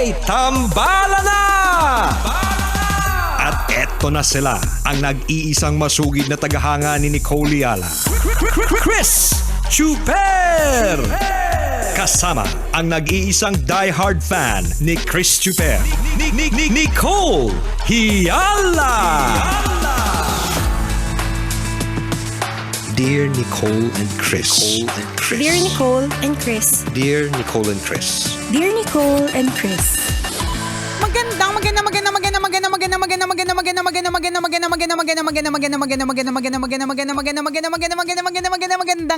May tambala na! At eto na sila, ang nag-iisang masugid na tagahanga ni Nicole Yala. Chris Chuper! Kasama ang nag-iisang diehard fan ni Chris Chuper, Nicole Yala! Dear Nicole and Chris. Dear Nicole and Chris. Dear Nicole and Chris. Dear Nicole and Chris. Magandang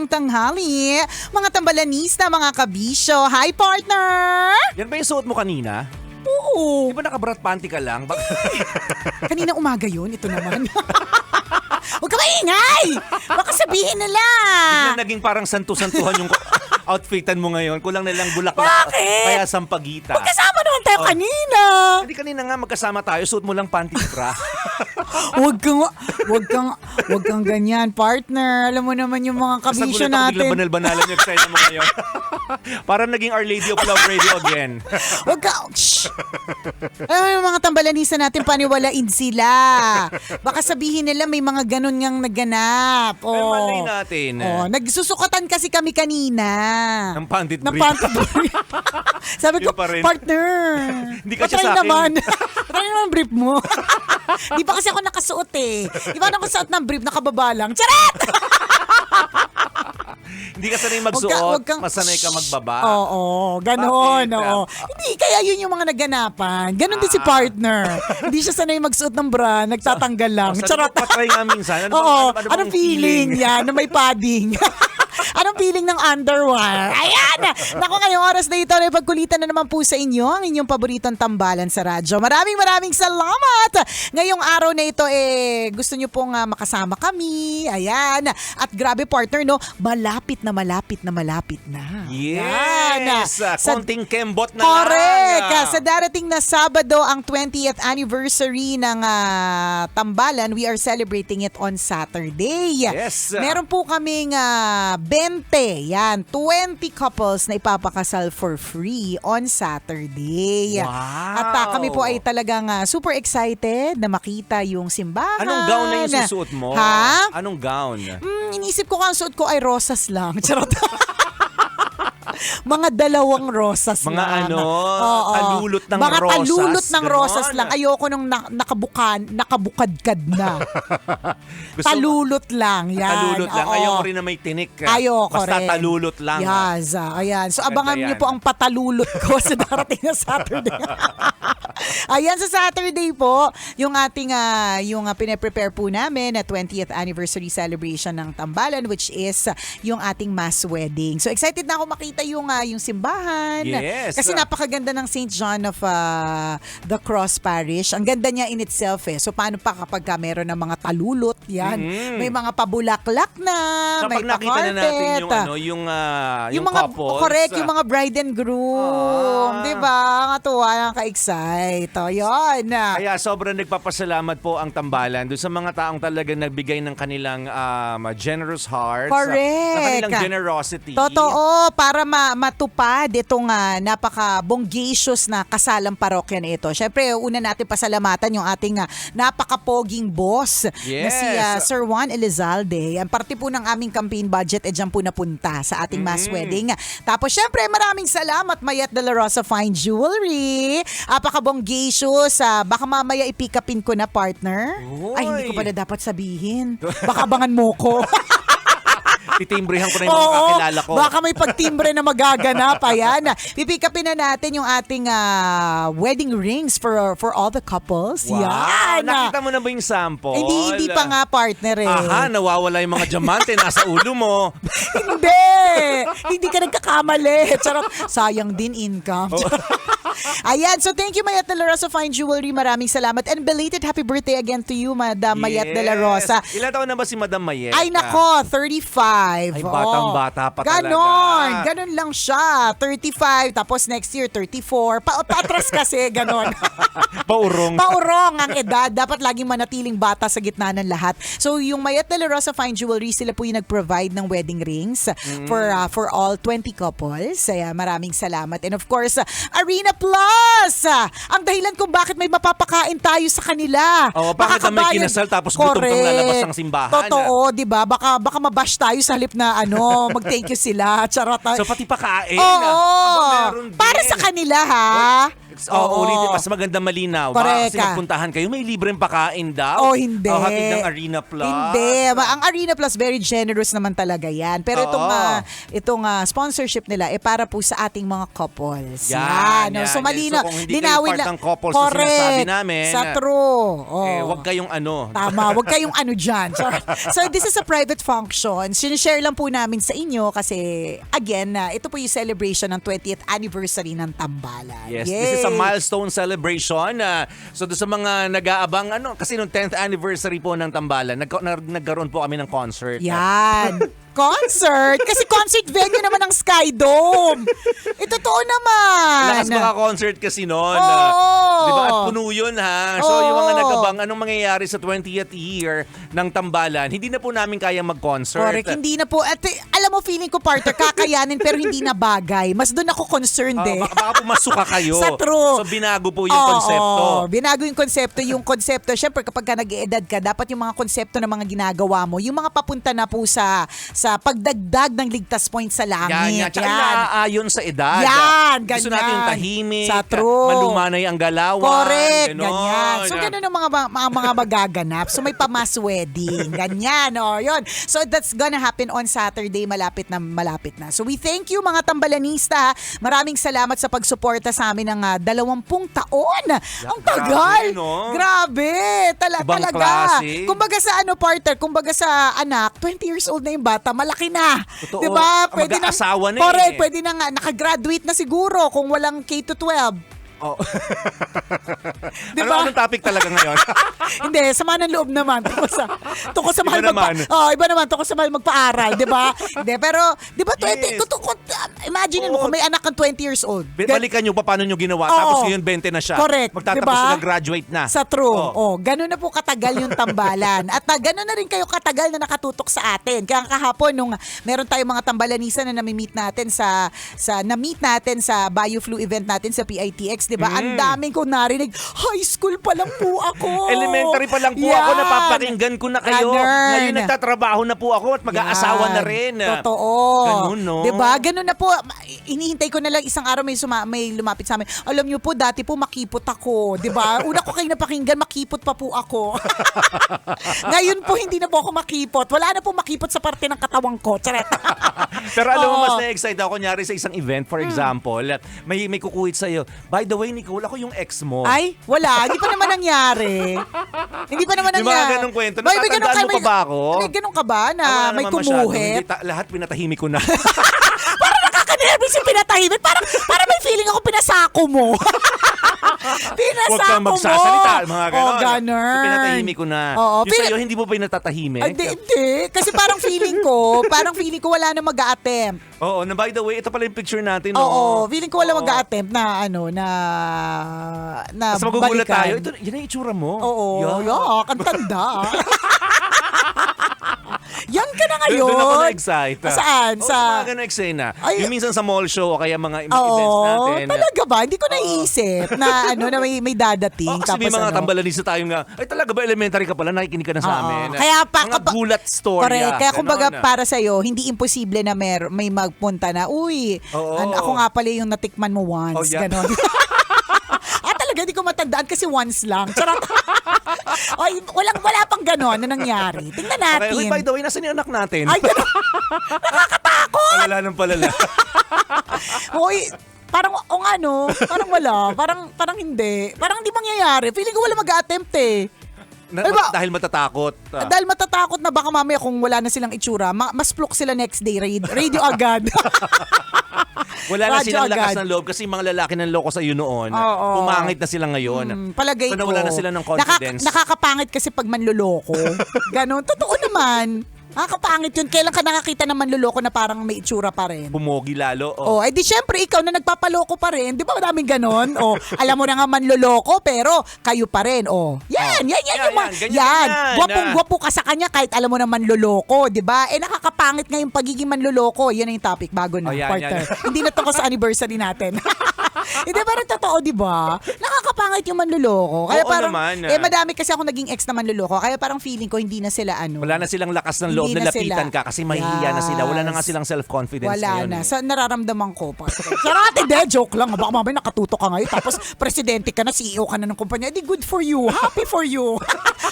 tanghali, mga tambalanista, mga kabisyo. Hi, partner! Yan ba yung suot mo kanina? Oo. Di ba naka-brat panty ka lang? Kanina umaga yun, ito naman. Huwag ka maingay! Baka sabihin nila. Biglang naging parang santu-santuhan yung outfitan mo ngayon. Kulang na lang bulaklak. Bakit? Kaya sampagita. Magkasama naman tayo kanina. Hindi kanina nga magkasama tayo. Suot mo lang panty bra. Huwag kang ganyan, partner. Alam mo naman yung mga kabisyo Biglang natin. banal-banalan yung eksena mo ngayon. Parang naging Our Lady of Love Radio again. Huwag ka, shh! Alam mo yung mga tambalanisa natin, paniwalain sila. Baka sabihin nila may mga ganun ngang naganap. Pero malay natin. Nagsusukatan kasi kami kanina. Ng pandit Ng brief. panty brief. Sabi ko, Yun pa rin. partner. Hindi ka siya patry sa akin. naman. Patry naman brief mo. Di pa kasi ako nakasuot eh. Di ba nakasuot ng brief, nakababa lang. Charet! Hindi ka sanay magsuot. Masanay ka magbaba. Oo, ganon. Bakit? Oo. Hindi, kaya yun yung mga naganapan. Ganon din si partner. Hindi siya sanay magsuot ng bra, nagtatanggal lang. Charot. Patry nga minsan. Oo, Ano anong feeling yan na may padding? Anong feeling ng underwear? Ayan! Naku, ngayong oras na ito, ay pagkulitan na naman po sa inyo ang inyong paboritong tambalan sa radyo. Maraming salamat! Ngayong araw na ito, gusto nyo pong makasama kami. Ayan. At grabe, partner, no? Malapit na. Yes! Konting kembot na Correct! lang. Sa darating na Sabado, ang 20th anniversary ng tambalan, we are celebrating it on Saturday. Yes! Meron po kaming 20 couples na ipapakasal for free on Saturday. Wow! At kami po ay talagang super excited na makita yung simbahan. Anong gown na yung susuot mo? Ha? Anong gown? Inisip ko ang suot ko ay rosas lang. Charot. Mga dalawang rosas lang. Talulot ng mga rosas. talulot ng ganon. rosas lang. Ayoko nung nakabukadkad na. Talulot lang. Yan. Talulot lang. Oo. Ayoko rin na may tinik. Ayoko Basta rin. talulot lang. Yes. Ayan. So, Maganda abangan niyo yan. po ang patalulot ko sa darating na Saturday. Ayan, sa Saturday po, yung ating, pinaprepare po namin na 20th anniversary celebration ng Tambalan, which is yung ating mass wedding. So, excited na ako makita yung simbahan. Yes. Kasi napakaganda ng St. John of the Cross Parish. Ang ganda niya in itself eh. So, paano pa kapag meron ng mga talulot, yan. May mga pabulaklak na, So, may pag nakita na natin yung mga couples. correct, yung mga bride and groom. Diba? Nakatuwa, nakaka-excite. O, yun. Kaya sobrang nagpapasalamat po ang Tambalan doon sa mga taong talagang nagbigay ng kanilang generous hearts. Correct. Sa kanilang generosity. Totoo, para matupad itong napaka-bongacious na kasalang parokya na ito. Siyempre, una natin pasalamatan yung ating napaka-poging boss na si Sir Juan Elizalde. Ang parte po ng aming campaign budget dyan po napunta sa ating mass wedding. Tapos, siyempre, maraming salamat Mayet de la Rosa Fine Jewelry. Napaka-bongacious. Baka mamaya i-pick upin ko na, partner. Uy. Ay, hindi ko pala dapat sabihin. Baka abangan mo ko. Titimbrehan ko na yung mga kakilala ko. Baka may pagtimbre na magaganap. Ayan. Pipikapin na natin yung ating wedding rings for all the couples. Wow. Yan. Nakita mo na ba yung sample? Hindi pa nga, partner eh. Aha, nawawala yung mga diamante nasa ulo mo. Hindi ka nagkakamali. Charot. Sayang din income. Ayan. So thank you, Mayet de la Rosa Fine Jewelry. Maraming salamat. And belated happy birthday again to you, Madam Mayet de la Rosa. Ilan taon na ba si Madam Mayet? Ay nako, 35. Ay, batang-bata pa talaga. Ganon lang siya. 35, tapos next year 34. Paatras kasi, ganon. Paurong. Paurong ang edad. Dapat laging manatiling bata sa gitna ng lahat. So yung Mayet de la Rosa Fine Jewelry, sila po yung nag-provide ng wedding rings for all 20 couples. Kaya maraming salamat. And of course, Arena Plus! Ang dahilan kung bakit may mapapakain tayo sa kanila. Bakit na may Makakabayan- kinasal tapos gutom kang lalabas ng simbahan? Totoo, di ba? Baka mabash tayo sa halip na mag-thank you sila. Charot. So pati pakain? Oo. Meron din. Para sa kanila, ha? Ulitin, mas maganda malinaw. Correct Kasi magpuntahan kayo, may libreng pakain daw. Oh, hindi. Hatid ng Arena Plus. Hindi. Ang Arena Plus, very generous naman talaga yan. Pero itong sponsorship nila, para po sa ating mga couples. Yan. So, malino. So, kung hindi kayo part ng couples na sinasabi namin, Sa true. wag kayong Tama, wag kayong dyan. So, this is a private function. Sinishare lang po namin sa inyo kasi, again, ito po yung celebration ng 20th anniversary ng Tambalan. Yes, Yay! this is a milestone celebration. So doon sa mga nag-aabang, kasi nung 10th anniversary po ng Tambalan, nagkaroon po kami ng concert. Yan. Concert? Kasi concert venue naman ng Sky Dome. Totoo naman. Lakas maka-concert kasi noon. Oo. Diba? At puno yun, ha? So yung mga nag-abang, anong mangyayari sa 20th year ng Tambalan, hindi na po namin kayang mag-concert. Correct, hindi na po. At alam mo, feeling ko, partner, kakayanin pero hindi na bagay. Mas doon ako concerned Baka pumasuka kayo. Sa true. So binago po yung konsepto. Binago yung konsepto. Yung konsepto, syempre kapag ka nag-edad ka, dapat yung mga konsepto ng mga ginagawa mo, yung mga papunta na po sa pagdagdag ng ligtas points sa langit. Yan. Tsaka naaayon sa edad. Yan, ganyan. Gusto natin yung tahimik. Sa true. Malumanay ang galawan. Correct, Ganon. ganyan. So, ganun ang mga magaganap. So, may pamas wedding. Ganyan, yun. So, that's gonna happen on Saturday. Malapit na. So, we thank you, mga Tambalanista. Maraming salamat sa pagsuporta sa amin ng 20 taon. Ang tagal. Grabe, no? Grabe. Ibang Talaga. klase. Kumbaga sa partner, kumbaga sa anak, 20 years old na yung bata, malaki na. Totoo. Diba? Mag-aasawa na Correct, eh. pwede na nga. Nakagraduate na siguro kung walang K-12. Oh. Diba? Anong topic talaga ngayon? Hindi, sama ng loob naman. Tungkol sa mahal Iba naman. iba naman. Tungkol sa mahal magpaaral, di ba? Hindi, pero, di ba, Yes. imagine mo kung may anak kang 20 years old. Balikan nyo pa paano nyo ginawa. Oo. Tapos ngayon 20 na siya. Correct. Magtatapos Diba? na graduate na. Sa true. Oh. Ganun na po katagal yung Tambalan. At ganun na rin kayo katagal na nakatutok sa atin. Kaya kahapon, nung meron tayong mga Tambalanisa na nami-meet natin na-meet natin sa BioFlu event natin sa PITX, di ba? Ang daming kong narinig, high school pa lang po ako. Elementary pa lang po ako, napapakinggan ko na kayo. Ganun. Ngayon nagtatrabaho na po ako at mag-aasawa na rin. Totoo. Ganun, no? Diba? Ganun na po. Inihintay ko na lang isang araw may lumapit sa amin. Alam niyo po, dati po makipot ako. Diba? Una ko kayo napakinggan, makipot pa po ako. Ngayon po, hindi na po ako makipot. Wala na po makipot sa parte ng katawang ko. Charet. Pero alam mo, mas na-excite ako. Kunyari sa isang event, for example, may kukuhit sa'yo. By the way, Nicole, ako yung ex mo. Ay, wala. Hindi pa naman nangyari. Hindi pa naman May nangyari. mga ganong kwento. May Natatandaan mo pa ba ako? May ganun ka ba na Wala may naman masyado. kumuhit? Hindi, lahat pinatahimik ko na. Nakaka-nervous yung pinatahimik. Parang may feeling ako pinasako mo. Pinasako Huwag kang mo. magsasalita. Mga ganon. Oh, ganun. So, pinatahimik ko na. Oo, Yung sa'yo, hindi mo ba natatahimik? Hindi. Kasi parang feeling ko wala na mag-a-attempt. Oo, na by the way, ito pala yung picture natin. Oo, feeling ko wala Oo. mag-a-attempt na Tapos magugulat balikan. tayo. Ito, yan ang itsura mo. Oo, Yan. ang tanda. Yan ka na ngayon. Doon ako na-excite. Saan? Sa mga ganun eksena. Ay. Yung minsan sa mall show o kaya mga events natin. Talaga ba? Hindi ko naiisip na na may dadating. Kasi may tapos mga tambalanista tayo nga, ay talaga ba elementary ka pala, nakikinig ka na sa Oo. amin. Kaya mga gulat story. Correct. Kaya kumbaga para sa'yo, hindi imposible na may magpunta na, uy, Oo. ako nga pala yung natikman mo once. Oh, yeah. Ganon. Talaga, hindi ko matandaan kasi once lang. Charot. Oy, wala pang ganon na nangyari. Tingnan natin. Okay, by the way, nasan yung anak natin? Ay, ganon. Nakakatakot. Palala ng palala. Hoy, parang parang wala. Parang hindi. Parang hindi mangyayari. Feeling ko wala mag-attempt eh. Diba? Dahil matatakot. Dahil matatakot na baka mamaya kung wala na silang itsura, mas plok sila next day, radio agad. Wala na Radyo silang lakas agad. ng loob kasi mga lalaki ng loko sa iyo noon. Oo. Pumangit na sila ngayon. Palagay So, ko. nawala na sila ng confidence. Nakakapangit kasi pag manloloko. Ganon. Totoo naman. Nakakapangit yun. Kailan ka nakakita ng manloloko na parang may itsura pa rin? Pumogi lalo. Oh, di syempre ikaw na nagpapaloko pa rin. Di ba madaming ganon? Alam mo na nga manloloko pero kayo pa rin. Yan yung ganyan. Gwapong-gwapo ka sa kanya kahit alam mo na manloloko, di ba? Nakakapangit nga yung pagiging manloloko. Yan ang yung topic bago na, Yan. partner. Hindi na to ko sa anniversary natin. Hindi, parang totoo, di ba? Nakakapangit yung manluloko. Kaya Oo parang, naman. madami kasi ako naging ex na manluloko. Kaya parang feeling ko, hindi na sila Wala na silang lakas ng loob Hindi na na sila. lapitan ka kasi mahihiya na sila. Wala na nga Yes. silang self-confidence Wala ngayon. na. eh. Sa nararamdaman ko, Charot, hindi. Joke lang. Baka mamaya nakatuto ka ngayon. Tapos, presidente ka na, CEO ka na ng kumpanya. Di good for you. Happy for you.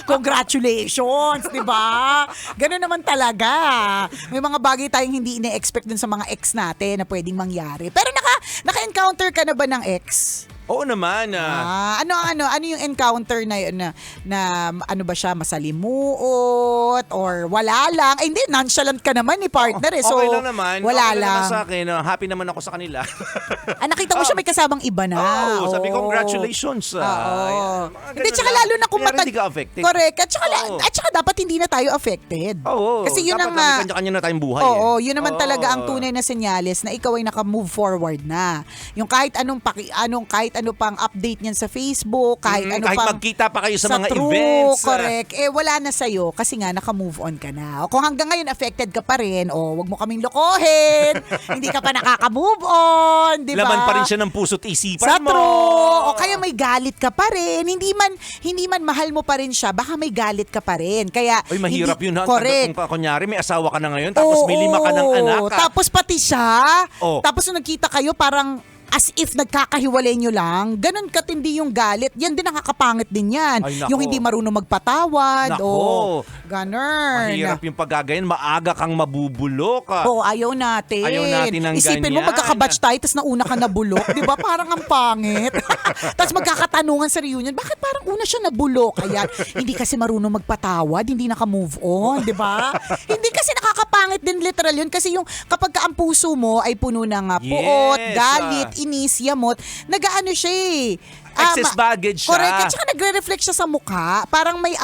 Congratulations, di ba? Ganun naman talaga. May mga bagay tayong hindi ine-expect dun sa mga ex natin na pwedeng mangyari. Pero naka-encounter ka na ba ng ex? Oo naman. Ano yung encounter na yun na ano ba siya, masalimuot or wala lang? Hindi, nonchalant ka naman ni partner eh. So, okay lang naman. Wala okay lang. Naman sa akin. Happy naman ako sa kanila. Nakita ko siya may kasabang iba na. Oo, sabi ko, congratulations. Oo. Mga Hindi, ganun tsaka lang. lalo na kung Kaya hindi ka affected. Correct. Oo. At tsaka dapat hindi na tayo affected. Oo. Kasi yun dapat ang kanya-kanya na tayong buhay. Oo, eh. yun naman Oo. talaga ang tunay na senyales na ikaw ay naka-move forward na. Yung kahit ano pang update niyan sa Facebook, kahit kahit pang magkita pa kayo sa mga true, events. correct. Wala na sa'yo kasi nga naka-move on ka na. O kung hanggang ngayon affected ka pa rin, wag mo kaming lokohin. Hindi ka pa nakaka-move on, di ba? Laman pa rin siya ng puso't isipan Sa mo. true. O kaya may galit ka pa rin. Hindi man mahal mo pa rin siya, baka may galit ka pa rin. Kaya Uy, mahirap hindi, yun. Correct. Kung kunyari, may asawa ka na ngayon, tapos may 5 ka ng anak. Tapos pati siya. Oo. Tapos nung nagkita kayo, parang as if nagkakahiwalay nyo lang. Ganon katindi yung galit. Yan din nakakapangit din yan. Ay, nako. Yung hindi marunong magpatawad. Nako. Ganon. Mahirap yung paggagayan. Maaga kang mabubulok. Oo, ayaw natin. Ayaw natin ng Isipin mo, ganyan. magkakabatch tayo, tapos nauna ka nabulok. Di ba? Parang ang pangit. Tapos magkakatanungan sa reunion, bakit parang una siya nabulok? Ayan, hindi kasi marunong magpatawad, hindi naka-move on, di ba? Hindi kasi nakakapangit din literal yun. Kasi yung kapag ka ang puso mo ay puno ng puot, Yes, galit, inis, yamot, nagaano siya eh. Excess baggage siya. Correct. At saka nagre-reflect siya sa mukha. Parang may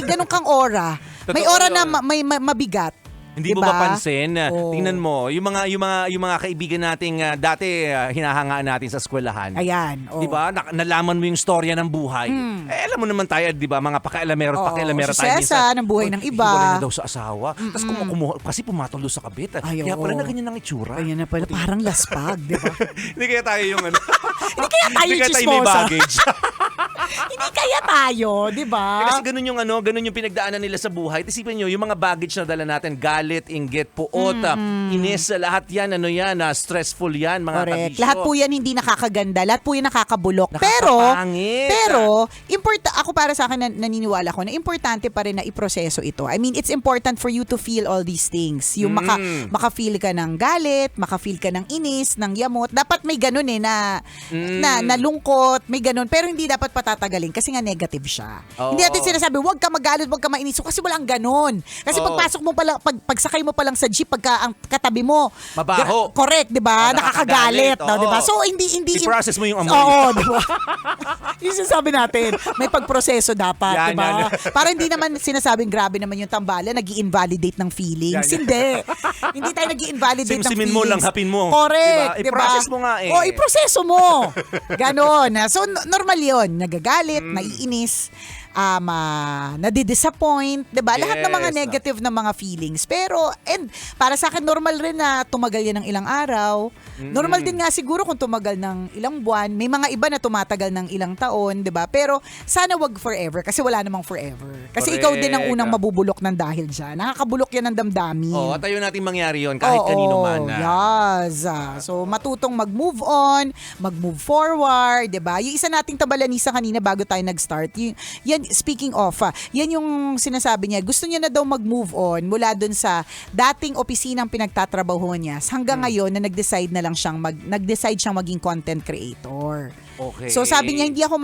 ganun kang aura. May Totoo aura yun. na may mabigat. Hindi mo Diba? mapansin. Oo. Tingnan mo, yung mga kaibigan nating dati hinahangaan natin sa eskwelahan. Ayan. Oh. 'Di ba? Nalaman mo yung storya ng buhay. Alam mo naman tayo, 'di ba? Mga pakailamero Oo, pakialamero si tayo Cesa, ng buhay ng iba. Hiwalay na daw sa asawa. Tapos kumuha kasi pumatol doon sa kabit. Ay, Kaya oo. pala na ganyan ang itsura. Ayan na pala, parang laspag, di ba? Hindi kaya tayo yung ano. Hindi kaya tayo Hindi kaya tayo may chismosa. baggage. Hindi kaya tayo, di ba? Kasi ganun yung pinagdaanan nila sa buhay. Isipin nyo, yung mga baggage na dala natin, galit, inggit, puot, inis, lahat yan, stressful yan, mga Correct. kabisyo. Lahat po yan hindi nakakaganda. Lahat po yan nakakabulok. Nakakapangit. Pero ako para sa akin naniniwala ko na importante pa rin na iproseso ito. I mean, it's important for you to feel all these things. Yung maka-feel ka ng galit, maka-feel ka ng inis, ng yamot. Dapat may ganun na lungkot, may ganun. Pero hindi dapat patatagalin kasi nga negative siya. Oo. Hindi natin sinasabi, huwag ka magalit, huwag ka mainis. Kasi walang ganun. Kasi Oo. pagpasok mo pa lang, pagsakay mo pa lang sa jeep, pagka ang katabi mo, Mabaho. correct, di ba? Nakakagalit, nakakagalit, no, di ba? oo. So, hindi I-process mo yung amoy. Oo, di ba? Yung sinasabi natin, may pagproseso dapat, Yan, di ba? yan. Para hindi naman sinasabing grabe naman yung tambalan, nag-i-invalidate ng feelings. Yan, yan. Hindi. Hindi tayo nag-i-invalidate ng Simsimin feelings. mo, langhapin mo. Correct, Diba? di ba? I-process mo nga eh. O, iproseso mo. Ganon. So, normal yun. Nagagalit, naiinis, nadidisappoint, 'di ba? Lahat ng mga Yes. negative na mga feelings. Pero para sa akin normal rin na tumagal yan ng ilang araw. Normal din nga siguro kung tumagal ng ilang buwan. May mga iba na tumatagal ng ilang taon, 'di ba? Pero sana wag forever kasi wala namang forever. Kasi ikaw din ang Correct. unang mabubulok ng dahil diyan. Nakakabulok yan ng damdamin. At ayaw natin mangyari yun kahit kanino man. Yes. So, matutong mag-move on, mag-move forward, 'di ba? Yung isa nating tabalanisa kanina bago tayo nag-start, yan, speaking of, yan yung sinasabi niya, gusto niya na daw mag-move on mula dun sa dating opisinang pinagtatrabaho niya hanggang ngayon na nag-decide siyang maging content creator. Okay. So sabi niya, hindi ako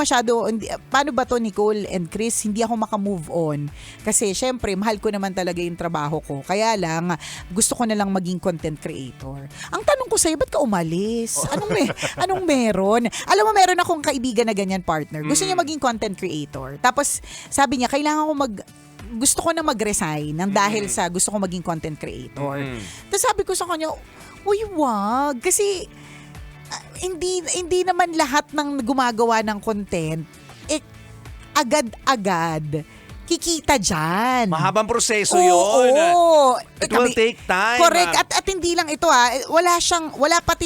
paano ba to Nicole and Chris, hindi ako maka-move on. Kasi syempre, mahal ko naman talaga yung trabaho ko. Kaya lang, gusto ko na lang maging content creator. Ang tanong ko sa'yo, ba't ka umalis? Anong meron? Alam mo, meron akong kaibigan na ganyan partner. Gusto niya maging content creator. Tapos sabi niya, gusto ko na mag-resign nang dahil sa gusto ko maging content creator. Tapos sabi ko sa kanya, uy, wag. Kasi hindi naman lahat ng gumagawa ng content agad-agad kikita dyan. Mahabang proseso Oo, yun. oo. It will take time. Correct. At hindi lang ito wala pati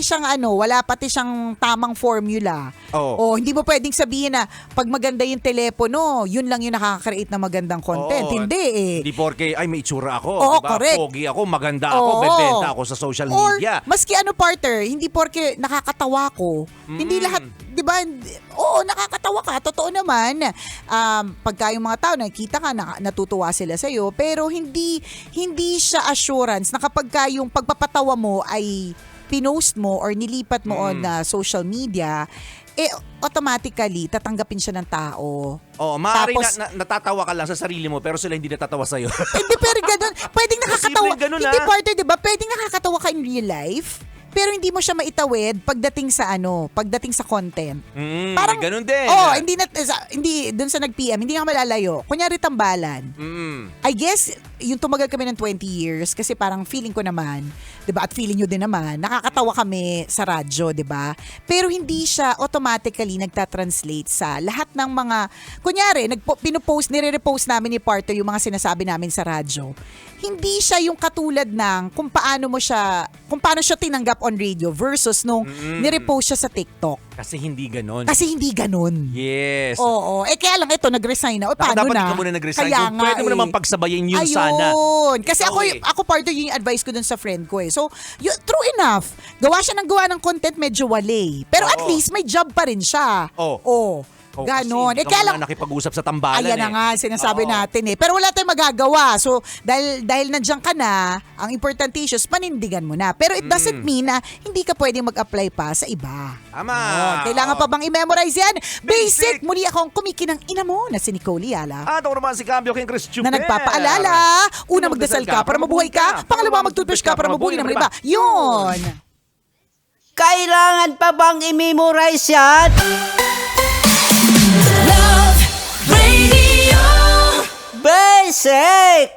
siyang tamang formula. Oo. Hindi mo pwedeng sabihin na pag maganda yung telepono, yun lang yung nakaka-create ng magandang content. Oo. Hindi eh. Hindi porke, ay may itsura ako. Oo, diba? correct. Pogi ako, maganda ako, Oo. bebenta ako sa social Or, media. maski partner, hindi porke nakakatawa ko. Hindi lahat, di ba? Oo, nakakatawa ka. Totoo naman. Pagka yung mga tao, nakikita ka, natutuwa sila sa'yo. Pero hindi siya assurance na kapag yung pagpapatawa mo ay pinost mo or nilipat mo on social media, automatically, tatanggapin siya ng tao. Maaari Tapos- natatawa ka lang sa sarili mo pero sila hindi natatawa sa'yo. Hindi, pero ganun. Pwedeng nakakatawa. Posibleng ganun, Hindi, ah. partner, di ba? Pwedeng nakakatawa ka in real life, pero hindi mo siya maitawid pagdating sa content. Parang ganun din. Hindi doon sa nag-PM, hindi nga malalayo. Kunyari tambalan. I guess yung tumagal kami ng 20 years kasi parang feeling ko naman, 'di ba? At feeling nyo din naman, nakakatawa kami sa radyo, 'di ba? Pero hindi siya automatically nagta-translate sa lahat ng mga kunyari nire-repost namin ni Partner yung mga sinasabi namin sa radyo. Hindi siya yung katulad ng kung paano siya tinanggap on radio versus nung nirepost siya sa TikTok. Kasi hindi ganun. Kasi hindi ganun. Yes. Oo. Kaya lang ito, nag-resign na. Paano Dapat na? ikaw muna nag-resign. Kaya Kung nga pwede mo naman pagsabayin yun Ayun. sana. Kasi Okay. ako partner yung advice ko dun sa friend ko eh. So, true enough. Gawa ng content medyo wale. Pero at Oo. least may job pa rin siya. Oo. Ganon. Kasi Kaya lang, nakipag-usap sa tambalan ayan na nga, sinasabi Oo. natin eh. Pero wala tayong magagawa. So, dahil nandiyan ka na, ang importante is panindigan mo na. Pero it doesn't mean na hindi ka pwedeng mag-apply pa sa iba. Tama. Kailangan pa bang i-memorize yan? Basic! Muli akong kumikinang ina mo na si Nicole Yala. At ako naman si Cambio King Chris Chuper. Na nagpapaalala, una magdasal ka para mabuhay ka, pangalawa magtutbrush ka para mabuhay ng iba. Yun! Kailangan pa bang i-memorize yan? Love Radio. Basic!